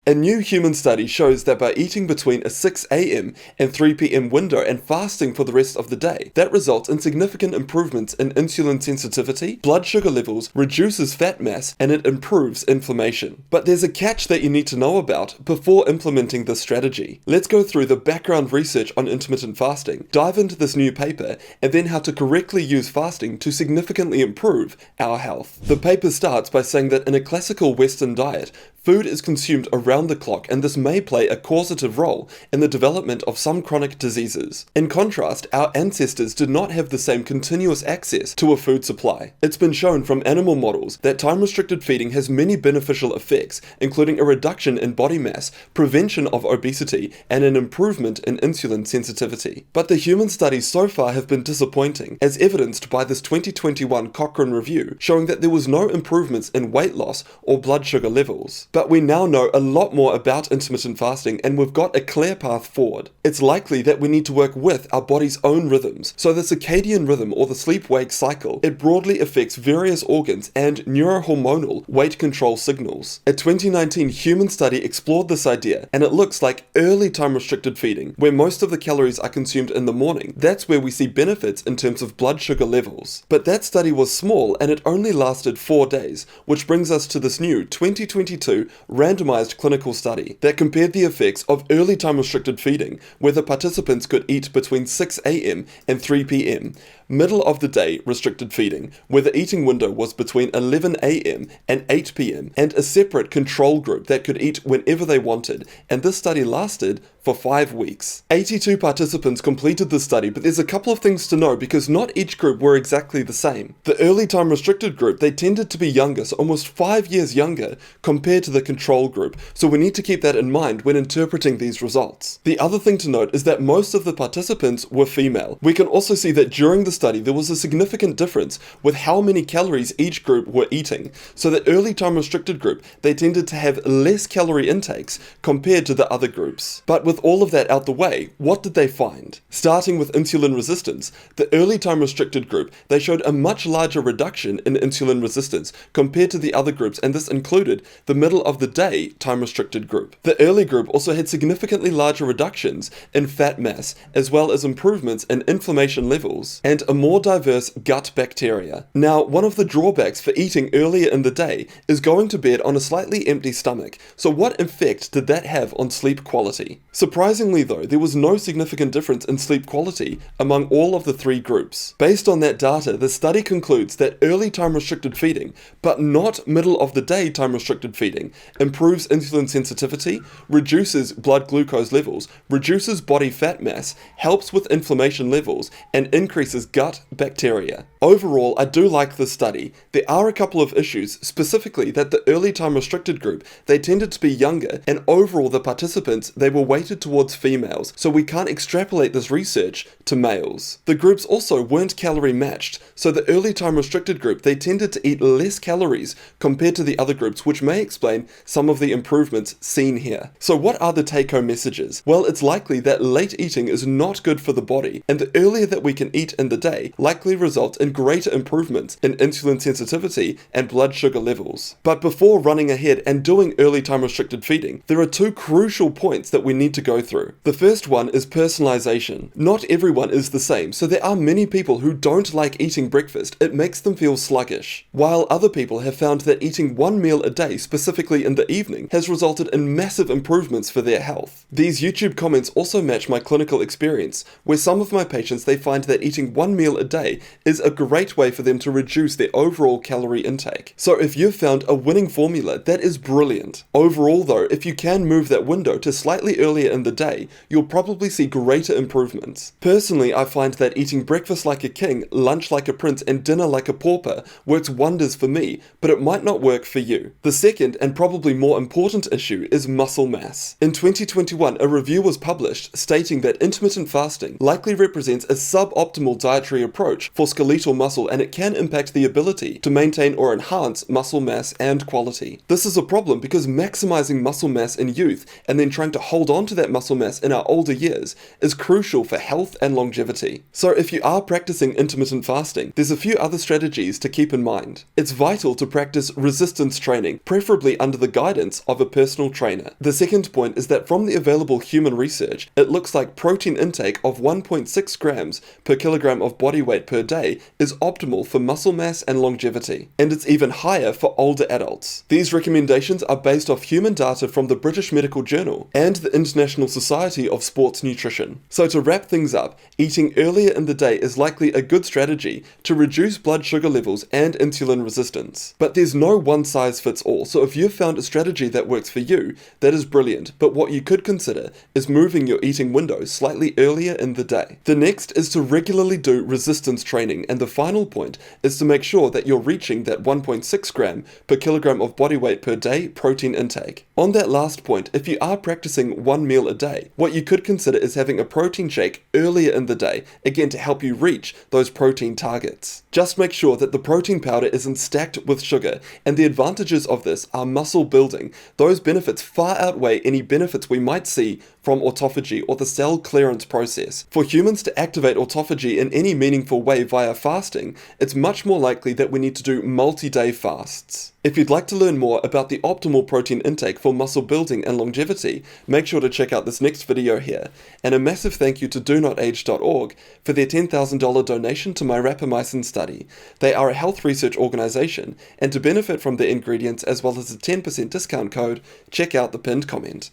A new human study shows that by eating between a 6 a.m. and 3 p.m. window and fasting for the rest of the day, that results in significant improvements in insulin sensitivity, blood sugar levels, reduces fat mass, and it improves inflammation. But there's a catch that you need to know about before implementing this strategy. Let's go through the background research on intermittent fasting, dive into this new paper, and then how to correctly use fasting to significantly improve our health. The paper starts by saying that in a classical Western diet, food is consumed around the clock, and this may play a causative role in the development of some chronic diseases. In contrast, our ancestors did not have the same continuous access to a food supply. It's been shown from animal models that time-restricted feeding has many beneficial effects, including a reduction in body mass, prevention of obesity, and an improvement in insulin sensitivity. But the human studies so far have been disappointing, as evidenced by this 2021 Cochrane review, showing that there was no improvements in weight loss or blood sugar levels. But we now know a lot more about intermittent fasting, and we've got a clear path forward. It's likely that we need to work with our body's own rhythms. So the circadian rhythm, or the sleep-wake cycle, it broadly affects various organs and neurohormonal weight control signals. A 2019 human study explored this idea, and it looks like early time-restricted feeding, where most of the calories are consumed in the morning, that's where we see benefits in terms of blood sugar levels. But that study was small, and it only lasted 4 days, which brings us to this new 2022 randomized clinical study that compared the effects of early time-restricted feeding, where the participants could eat between 6 a.m. and 3 p.m., middle of the day restricted feeding, where the eating window was between 11 a.m. and 8 p.m., and a separate control group that could eat whenever they wanted, and this study lasted for 5 weeks. 82 participants completed the study, but there's a couple of things to know because not each group were exactly the same. The early time restricted group, they tended to be younger, so almost 5 years younger compared to the control group, so we need to keep that in mind when interpreting these results. The other thing to note is that most of the participants were female. We can also see that during the study there was a significant difference with how many calories each group were eating. So the early time restricted group, they tended to have less calorie intakes compared to the other groups. But with all of that out the way, what did they find? Starting with insulin resistance, the early time restricted group, they showed a much larger reduction in insulin resistance compared to the other groups, and this included the middle of the day time restricted group. The early group also had significantly larger reductions in fat mass, as well as improvements in inflammation levels and a more diverse gut bacteria. Now, one of the drawbacks for eating earlier in the day is going to bed on a slightly empty stomach. So what effect did that have on sleep quality? Surprisingly though, there was no significant difference in sleep quality among all of the 3 groups. Based on that data, the study concludes that early time restricted feeding, but not middle of the day time restricted feeding, improves insulin sensitivity, reduces blood glucose levels, reduces body fat mass, helps with inflammation levels, and increases gut bacteria. Overall, I do like this study. There are a couple of issues, specifically that the early time restricted group, they tended to be younger, and overall the participants, they were weighted towards females, so we can't extrapolate this research to males. The groups also weren't calorie matched, so the early time restricted group, they tended to eat less calories compared to the other groups, which may explain some of the improvements seen here. So what are the take-home messages? Well, it's likely that late eating is not good for the body, and the earlier that we can eat in the day likely results in greater improvements in insulin sensitivity and blood sugar levels. But before running ahead and doing early time restricted feeding, there are 2 crucial points that we need to go through. The first one is personalization. Not everyone is the same, so there are many people who don't like eating breakfast. It makes them feel sluggish, while other people have found that eating 1 meal a day, specifically in the evening, has resulted in massive improvements for their health. These YouTube comments also match my clinical experience, where some of my patients, they find that eating 1 meal a day is a great way for them to reduce their overall calorie intake. So if you've found a winning formula, that is brilliant. Overall though, if you can move that window to slightly earlier in the day, you'll probably see greater improvements. Personally, I find that eating breakfast like a king, lunch like a prince, and dinner like a pauper works wonders for me, but it might not work for you. The second and probably more important issue is muscle mass. In 2021, a review was published stating that intermittent fasting likely represents a suboptimal diet dietary approach for skeletal muscle, and it can impact the ability to maintain or enhance muscle mass and quality. This is a problem because maximizing muscle mass in youth and then trying to hold on to that muscle mass in our older years is crucial for health and longevity. So if you are practicing intermittent fasting, there's a few other strategies to keep in mind. It's vital to practice resistance training, preferably under the guidance of a personal trainer. The second point is that from the available human research, it looks like protein intake of 1.6 grams per kilogram of body weight per day is optimal for muscle mass and longevity, and it's even higher for older adults. These recommendations are based off human data from the British Medical Journal and the International Society of Sports Nutrition. So to wrap things up, eating earlier in the day is likely a good strategy to reduce blood sugar levels and insulin resistance. But there's no one size fits all, so if you've found a strategy that works for you, that is brilliant, but what you could consider is moving your eating window slightly earlier in the day. The next is to regularly do resistance training, and the final point is to make sure that you're reaching that 1.6 gram per kilogram of body weight per day protein intake. On that last point, if you are practicing one meal a day, what you could consider is having a protein shake earlier in the day, again to help you reach those protein targets. Just make sure that the protein powder isn't stacked with sugar, and the advantages of this are muscle building. Those benefits far outweigh any benefits we might see from autophagy or the cell clearance process. For humans to activate autophagy in any meaningful way via fasting, it's much more likely that we need to do multi-day fasts. If you'd like to learn more about the optimal protein intake for muscle building and longevity, make sure to check out this next video here. And a massive thank you to DoNotAge.org for their $10,000 donation to my rapamycin study. They are a health research organization, and to benefit from their ingredients as well as a 10% discount code, check out the pinned comment.